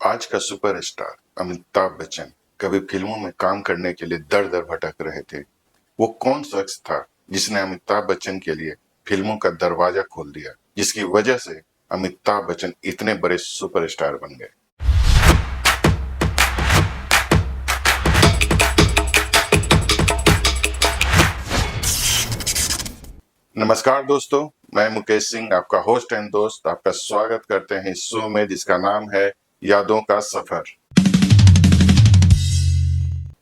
आज का सुपरस्टार अमिताभ बच्चन कभी फिल्मों में काम करने के लिए दर दर भटक रहे थे। वो कौन शख्स था जिसने अमिताभ बच्चन के लिए फिल्मों का दरवाजा खोल दिया, जिसकी वजह से अमिताभ बच्चन इतने बड़े सुपरस्टार बन गए। नमस्कार दोस्तों, मैं मुकेश सिंह, आपका होस्ट एंड दोस्त, आपका स्वागत करते हैं इस शो में जिसका नाम है यादों का सफर।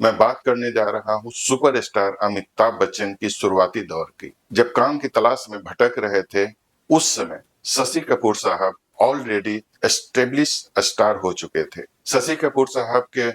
मैं बात करने जा रहा हूँ सुपरस्टार अमिताभ बच्चन की शुरुआती दौर की। जब काम की तलाश में भटक रहे थे, उस समय शशि कपूर साहब ऑलरेडी एस्टेब्लिश स्टार हो चुके थे। शशि कपूर साहब के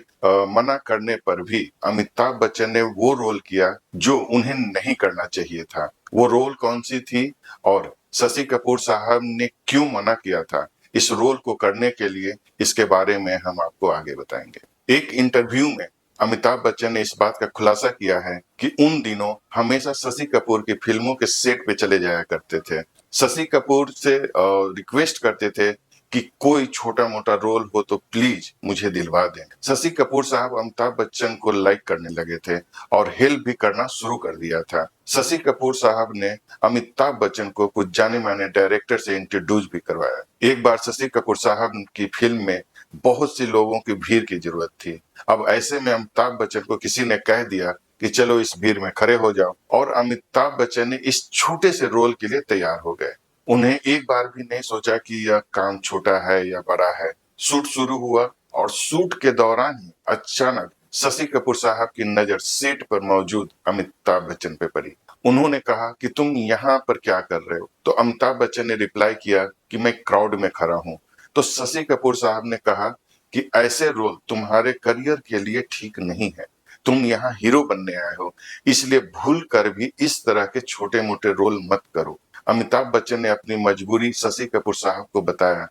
मना करने पर भी अमिताभ बच्चन ने वो रोल किया जो उन्हें नहीं करना चाहिए था। वो रोल कौन सी थी और शशि कपूर साहब ने क्यों मना किया था इस रोल को करने के लिए, इसके बारे में हम आपको आगे बताएंगे। एक इंटरव्यू में अमिताभ बच्चन ने इस बात का खुलासा किया है कि उन दिनों हमेशा शशि कपूर की फिल्मों के सेट पे चले जाया करते थे। शशि कपूर से रिक्वेस्ट करते थे कि कोई छोटा मोटा रोल हो तो प्लीज मुझे दिलवा दें। शशि कपूर साहब अमिताभ बच्चन को लाइक करने लगे थे और हेल्प भी करना शुरू कर दिया था। शशि कपूर साहब ने अमिताभ बच्चन को कुछ जाने माने डायरेक्टर से इंट्रोड्यूस भी करवाया। एक बार शशि कपूर साहब की फिल्म में बहुत सी लोगों की भीड़ की जरूरत थी। अब ऐसे में अमिताभ बच्चन को किसी ने कह दिया कि चलो इस भीड़ में खड़े हो जाओ, और अमिताभ बच्चन ने इस छोटे से रोल के लिए तैयार हो गए। उन्हें एक बार भी नहीं सोचा कि यह काम छोटा है या बड़ा है। शूट शुरू हुआ और शूट के दौरान ही अचानक शशि कपूर साहब की नजर सेट पर मौजूद अमिताभ बच्चन पे पड़ी। उन्होंने कहा कि तुम यहाँ पर क्या कर रहे हो? तो अमिताभ बच्चन ने रिप्लाई किया कि मैं क्राउड में खड़ा हूँ। तो शशि कपूर साहब ने कहा कि ऐसे रोल तुम्हारे करियर के लिए ठीक नहीं है, तुम यहाँ हीरो बनने आए हो, इसलिए भूल कर भी इस तरह के छोटे मोटे रोल मत करो। अमिताभ बच्चन ने अपनी मजबूरी शशि कपूर साहब को बताया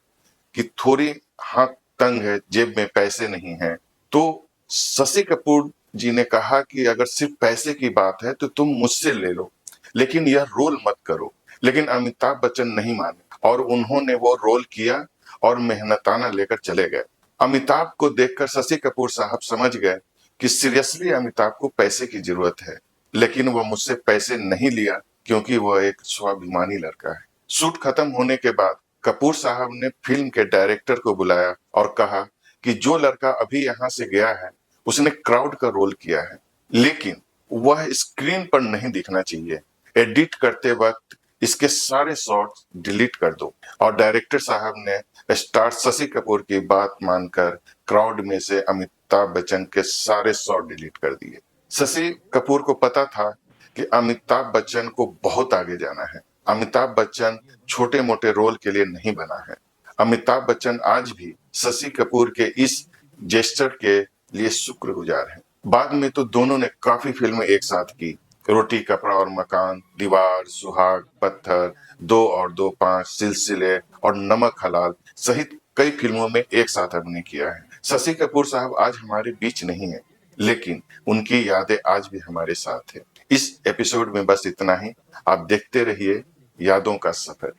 कि थोड़ी हाथ तंग है, जेब में पैसे नहीं है। तो शशि कपूर जी ने कहा कि अगर सिर्फ पैसे की बात है तो तुम मुझसे ले लो, लेकिन यह रोल मत करो। लेकिन अमिताभ बच्चन नहीं माने और उन्होंने वो रोल किया और मेहनताना लेकर चले गए। अमिताभ को देखकर शशि कपूर साहब समझ गए कि सीरियसली अमिताभ को पैसे की जरूरत है, लेकिन वह मुझसे पैसे नहीं लिया क्योंकि वह एक स्वाभिमानी लड़का है। शूट खत्म होने के बाद कपूर साहब ने फिल्म के डायरेक्टर को बुलाया और कहा कि जो लड़का अभी यहाँ से गया है उसने क्राउड का रोल किया है, लेकिन वह स्क्रीन पर नहीं दिखना चाहिए। एडिट करते वक्त इसके सारे शॉट्स डिलीट कर दो। और डायरेक्टर साहब ने स्टार शशि कपूर की बात मानकर क्राउड में से अमिताभ बच्चन के सारे शॉट डिलीट कर दिए। शशि कपूर को पता था कि अमिताभ बच्चन को बहुत आगे जाना है। अमिताभ बच्चन छोटे मोटे रोल के लिए नहीं बना है। अमिताभ बच्चन आज भी शशि कपूर के इस जेस्चर के लिए शुक्रगुजार हैं। बाद में तो दोनों ने काफी फिल्में एक साथ की। रोटी कपड़ा और मकान, दीवार, सुहाग, पत्थर, 2 और 2, 5, सिलसिले और नमक हलाल सहित कई फिल्मों में एक साथ अभिनय किया है। शशि कपूर साहब आज हमारे बीच नहीं है, लेकिन उनकी यादें आज भी हमारे साथ है। इस एपिसोड में बस इतना ही। आप देखते रहिए यादों का सफर।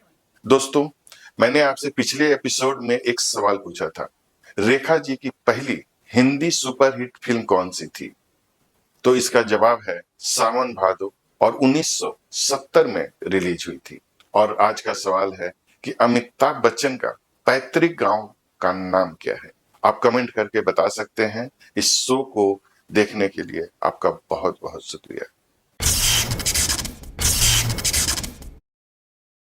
दोस्तों, मैंने आपसे पिछले एपिसोड में एक सवाल पूछा था, रेखा जी की पहली हिंदी सुपरहिट फिल्म कौन सी थी? तो इसका जवाब है सावन भादो, और 1970 में रिलीज हुई थी। और आज का सवाल है कि अमिताभ बच्चन का पैतृक गांव का नाम क्या है? आप कमेंट करके बता सकते हैं। इस शो को देखने के लिए आपका बहुत बहुत शुक्रिया।